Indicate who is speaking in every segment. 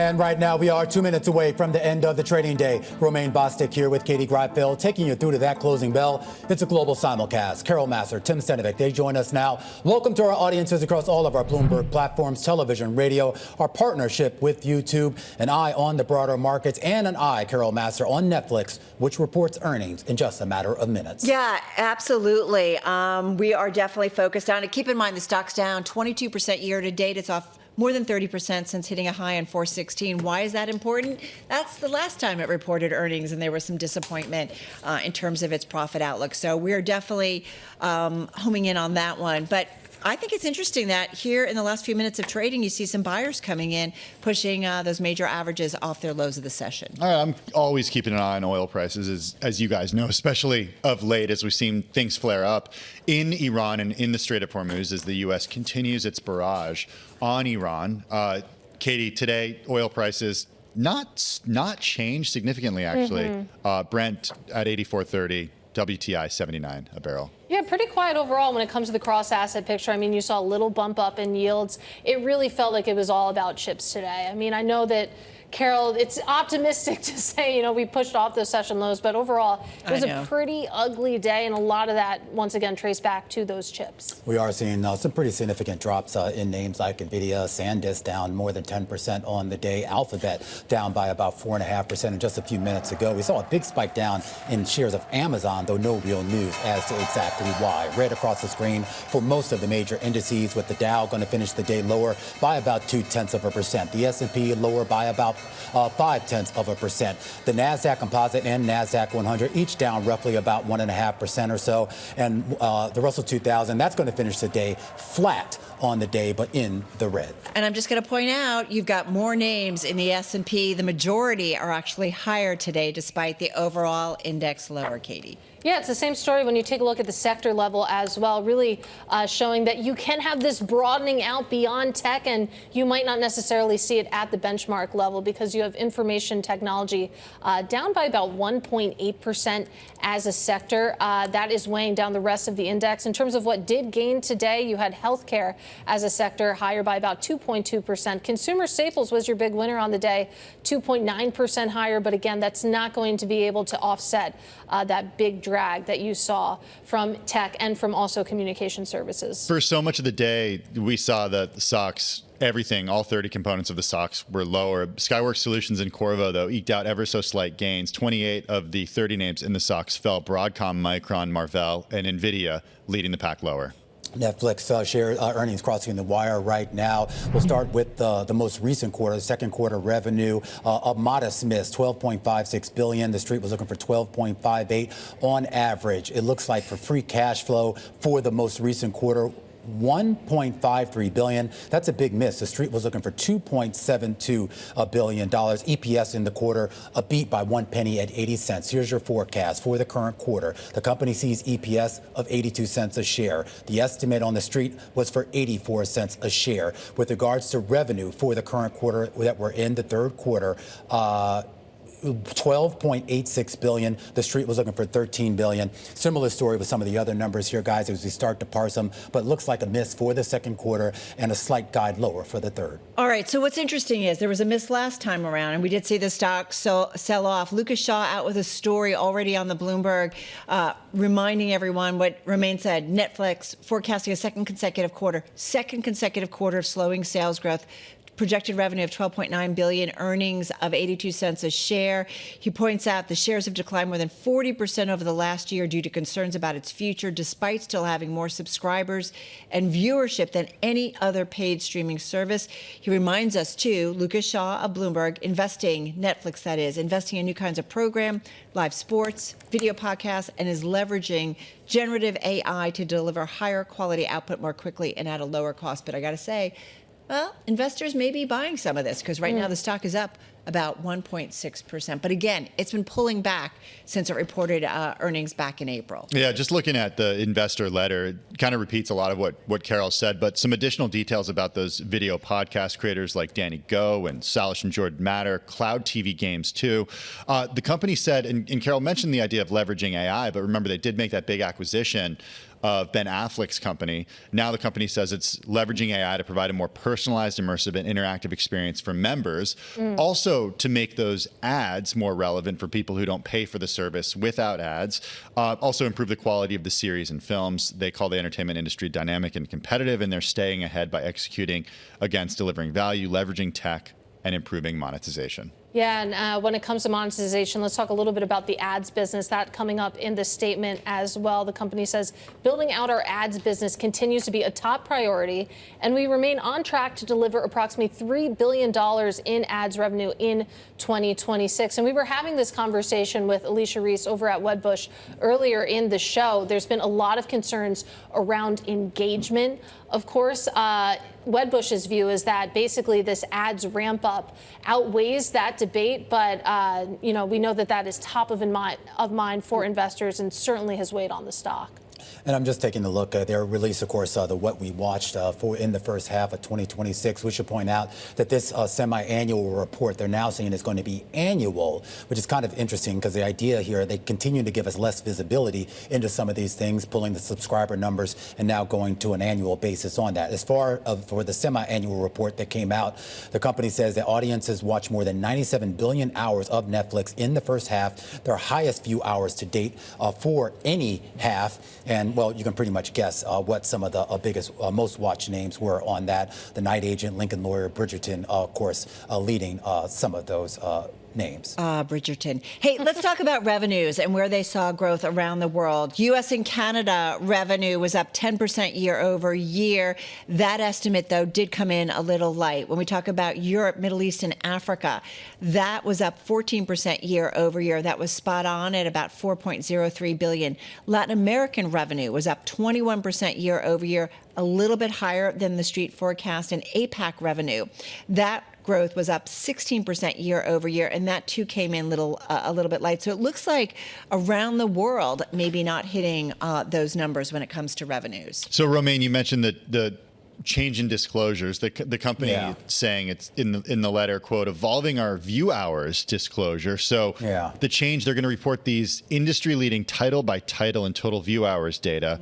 Speaker 1: And right now, we are 2 minutes away from the end of the trading day. Romaine Bostick here with Katie Greifeld, taking you through to that closing bell. It's a global simulcast. Carol Massar, Tim Stenovec, they join us now. Welcome to our audiences across all of our Bloomberg platforms, television, radio, our partnership with YouTube, an eye on the broader markets, and an eye, Carol Massar, on Netflix, which reports earnings in just a matter of minutes.
Speaker 2: Yeah, absolutely. We are definitely focused on it. Keep in mind, the stock's down 22% year to date. It's off more than 30% since hitting a high on 416. Why is that important? That's the last time it reported earnings, and there was some disappointment in terms of its profit outlook. So we're definitely homing in on that one. But I think it's interesting that here in the last few minutes of trading, you see some buyers coming in, pushing those major averages off their lows of the session.
Speaker 3: All right, I'm always keeping an eye on oil prices, as you guys know, especially of late as we've seen things flare up in Iran and in the Strait of Hormuz as the U.S. continues its barrage on Iran. Katie, today, oil prices not changed significantly, actually. Brent at 84.30. WTI 79 a barrel.
Speaker 4: Yeah, pretty quiet overall when it comes to the cross-asset picture. I mean, you saw a little bump up in yields. It really felt like it was all about chips today. I mean, I know that, Carol, it's optimistic to say, you know, we pushed off those session lows, but overall, it was a pretty ugly day, and a lot of that, once again, traced back to those chips.
Speaker 1: We are seeing some pretty significant drops in names like NVIDIA, SanDisk down more than 10% on the day, Alphabet down by about 4.5%. And just a few minutes ago, we saw a big spike down in shares of Amazon, though no real news as to exactly why. Red across the screen for most of the major indices, with the Dow going to finish the day lower by about 0.2%. The S&P lower by about 0.5%. The Nasdaq Composite and Nasdaq 100 each down roughly about 1.5% or so. And the Russell 2000, that's going to finish the day flat on the day, but in the red.
Speaker 2: And I'm just going to point out, you've got more names in the S&P. The majority are actually higher today, despite the overall index lower, Katie.
Speaker 4: Yeah, it's the same story when you take a look at the sector level as well, really showing that you can have this broadening out beyond tech, and you might not necessarily see it at the benchmark level because you have information technology down by about 1.8% as a sector. That is weighing down the rest of the index. In terms of what did gain today, you had healthcare as a sector higher by about 2.2%. Consumer staples was your big winner on the day, 2.9% higher. But again, that's not going to be able to offset that big drag that you saw from tech and from also communication services. For
Speaker 3: so much of the day, we saw that the stocks, everything, all 30 components of the stocks were lower. Skyworks Solutions and Corvo, though, eked out ever so slight gains. 28 of the 30 names in the stocks fell. Broadcom, Micron, Marvell, and NVIDIA leading the pack lower.
Speaker 1: Netflix share earnings crossing the wire right now. We'll start with the most recent quarter, the second quarter revenue, a modest miss, $12.56 billion. The street was looking for $12.58 on average. It looks like for free cash flow for the most recent quarter, $1.53 billion. That's a big miss. The street was looking for $2.72 billion. EPS in the quarter, a beat by 1 penny at 80 cents. Here's your forecast for the current quarter. The company sees EPS of 82 cents a share. The estimate on the street was for 84 cents a share. With regards to revenue for the current quarter that we're in, the third quarter, $12.86 billion. The street was looking for $13 billion. Similar story with some of the other numbers here, guys, as we start to parse them. But it looks like a miss for the second quarter and a slight guide lower for the third.
Speaker 2: All right. So what's interesting is there was a miss last time around, and we did see the stock sell off. Lucas Shaw out with a story already on the Bloomberg, reminding everyone what Romaine said. Netflix forecasting a second consecutive quarter of slowing sales growth. Projected revenue of $12.9 billion, earnings of 82 cents a share. He points out the shares have declined more than 40% over the last year due to concerns about its future, despite still having more subscribers and viewership than any other paid streaming service. He reminds us, too, Lucas Shaw of Bloomberg, Netflix that is, investing in new kinds of program, live sports, video podcasts, and is leveraging generative AI to deliver higher quality output more quickly and at a lower cost. But I got to say, well, investors may be buying some of this because right now the stock is up about 1.6%. But again, it's been pulling back since it reported earnings back in April.
Speaker 3: Yeah, just looking at the investor letter, it kind of repeats a lot of what Carol said, but some additional details about those video podcast creators like Danny Go and Salish and Jordan Matter, cloud TV games too. The company said, and Carol mentioned the idea of leveraging AI, but remember they did make that big acquisition of Ben Affleck's company. Now the company says it's leveraging AI to provide a more personalized, immersive, and interactive experience for members. Also to make those ads more relevant for people who don't pay for the service without ads. Also improve the quality of the series and films. They call the entertainment industry dynamic and competitive, and they're staying ahead by executing against delivering value, leveraging tech, and improving monetization.
Speaker 4: Yeah, and when it comes to monetization, let's talk a little bit about the ads business. That coming up in the statement as well. The company says building out our ads business continues to be a top priority, and we remain on track to deliver approximately $3 billion in ads revenue in 2026. And we were having this conversation with Alicia Reese over at Wedbush earlier in the show. There's been a lot of concerns around engagement. Of course, Wedbush's view is that basically this ads ramp up outweighs that debate, but we know that that is top of mind for investors and certainly has weighed on the stock.
Speaker 1: And I'm just taking a look at their release, of course, the what we watched for in the first half of 2026. We should point out that this semi-annual report they're now saying is going to be annual, which is kind of interesting because the idea here, they continue to give us less visibility into some of these things, pulling the subscriber numbers and now going to an annual basis on that. As far as for the semi-annual report that came out, the company says that audiences watched more than 97 billion hours of Netflix in the first half, their highest view hours to date for any half. And, well, you can pretty much guess what some of the biggest, most watched names were on that. The Night Agent, Lincoln Lawyer, Bridgerton, of course, leading some of those names.
Speaker 2: Bridgerton. Hey, let's talk about revenues and where they saw growth around the world. U.S. and Canada revenue was up 10% year over year. That estimate, though, did come in a little light. When we talk about Europe, Middle East, and Africa, that was up 14% year over year. That was spot on at about $4.03 billion. Latin American revenue was up 21% year over year, a little bit higher than the street forecast. And APAC revenue, that growth was up 16% year over year, and that too came in a little bit light. So it looks like around the world, maybe not hitting those numbers when it comes to revenues.
Speaker 3: So, Romaine, you mentioned the change in disclosures. The company saying it's in the letter, quote, evolving our view hours disclosure. So the change, they're going to report these industry-leading title by title and total view hours data,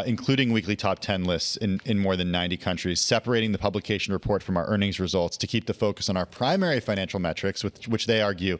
Speaker 3: including weekly top 10 lists in more than 90 countries, separating the publication report from our earnings results to keep the focus on our primary financial metrics, which they argue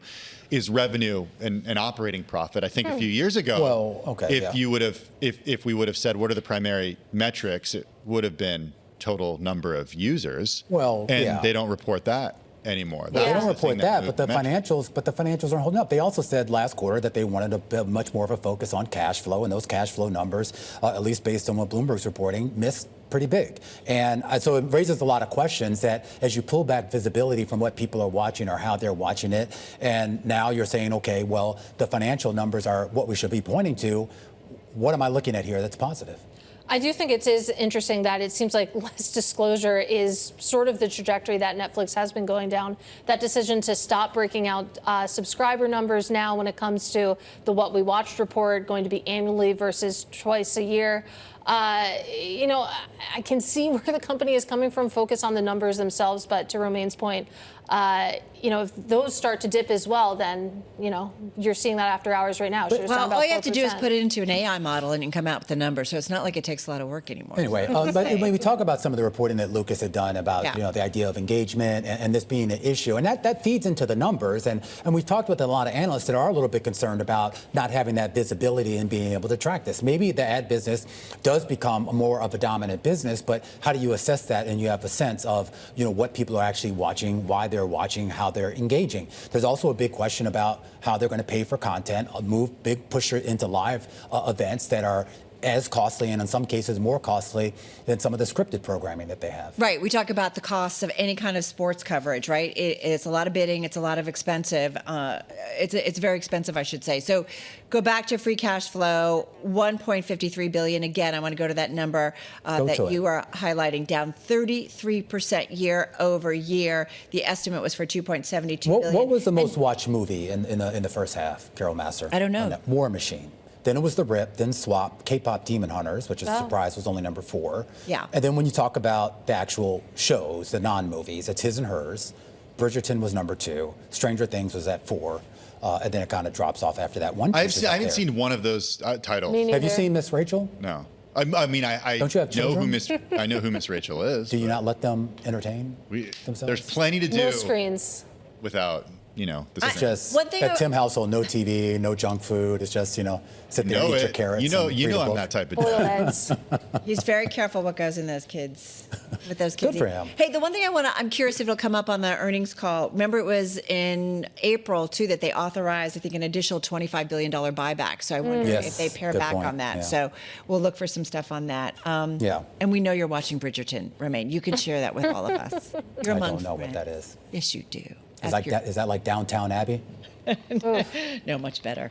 Speaker 3: is revenue and operating profit. I think a few years ago, if we would have said what are the primary metrics, it would have been total number of users. They don't report that anymore.
Speaker 1: They don't report that, but the financials aren't holding up. They also said last quarter that they wanted to have much more of a focus on cash flow, and those cash flow numbers, at least based on what Bloomberg's reporting, missed pretty big. And so it raises a lot of questions that as you pull back visibility from what people are watching or how they're watching it, and now you're saying, okay, well, the financial numbers are what we should be pointing to. What am I looking at here that's positive?
Speaker 4: I do think it is interesting that it seems like less disclosure is sort of the trajectory that Netflix has been going down. That decision to stop breaking out subscriber numbers now when it comes to the What We Watched report, going to be annually versus twice a year. I can see where the company is coming from, focus on the numbers themselves. But to Romaine's point, if those start to dip as well, then, you're seeing that after hours right now.
Speaker 2: Well, all you have to do is put it into an AI model and you can come out with the number. So it's not like it takes a lot of work anymore.
Speaker 1: Anyway, but when we talk about some of the reporting that Lucas had done about, the idea of engagement and this being an issue, and that feeds into the numbers. And we've talked with a lot of analysts that are a little bit concerned about not having that visibility and being able to track this. Maybe the ad business does become more of a dominant business, but how do you assess that and you have a sense of, what people are actually watching, why they're watching, how they're engaging? There's also a big question about how they're going to pay for content, push it into live events that are as costly and in some cases more costly than some of the scripted programming that they have.
Speaker 2: Right. We talk about the costs of any kind of sports coverage, right? It's a lot of bidding. It's a lot of expensive. It's very expensive, I should say. So go back to free cash flow, $1.53 billion. Again, I want to go to that number that you are highlighting, down 33% year over year. The estimate was for $2.72 billion.
Speaker 1: What was the most watched movie in the first half, Carol Massar?
Speaker 2: I don't know.
Speaker 1: War Machine. Then it was The Rip, then Swap, K-pop Demon Hunters, which is a surprise, was only number 4.
Speaker 2: Yeah.
Speaker 1: And then when you talk about the actual shows, the non-movies, it's His and Hers. Bridgerton was number 2. Stranger Things was at 4. And then it kind of drops off after that. I
Speaker 3: haven't seen one of those titles.
Speaker 1: Have you seen Miss Rachel?
Speaker 3: No. I mean, I
Speaker 1: Don't you have
Speaker 3: know
Speaker 1: children?
Speaker 3: I know who Miss Rachel is.
Speaker 1: Do you not let them entertain themselves?
Speaker 3: There's plenty to do
Speaker 4: No screens.
Speaker 3: without, the
Speaker 1: It's just
Speaker 2: One thing
Speaker 1: at Tim household, no TV, no junk food. It's just, sit there, eat your carrots.
Speaker 3: You know,
Speaker 1: and read a
Speaker 3: I'm
Speaker 1: book.
Speaker 3: that type of
Speaker 4: Boiled
Speaker 3: dad.
Speaker 4: eggs.
Speaker 2: He's very careful what goes in those kids. With those kids.
Speaker 1: Good for him.
Speaker 2: Hey, the one thing I'm curious if it'll come up on the earnings call. Remember, it was in April too that they authorized, I think, an additional $25 billion buyback. So I wonder
Speaker 1: Yes,
Speaker 2: if they pare
Speaker 1: good
Speaker 2: back
Speaker 1: point.
Speaker 2: on that.
Speaker 1: Yeah.
Speaker 2: So we'll look for some stuff on that.
Speaker 1: Yeah.
Speaker 2: And we know you're watching Bridgerton, Romaine. You can share that with all of us. You're
Speaker 1: I
Speaker 2: among
Speaker 1: don't know what
Speaker 2: friends.
Speaker 1: that is.
Speaker 2: Yes, you do.
Speaker 1: Is that like Downtown Abbey?
Speaker 2: No, much better.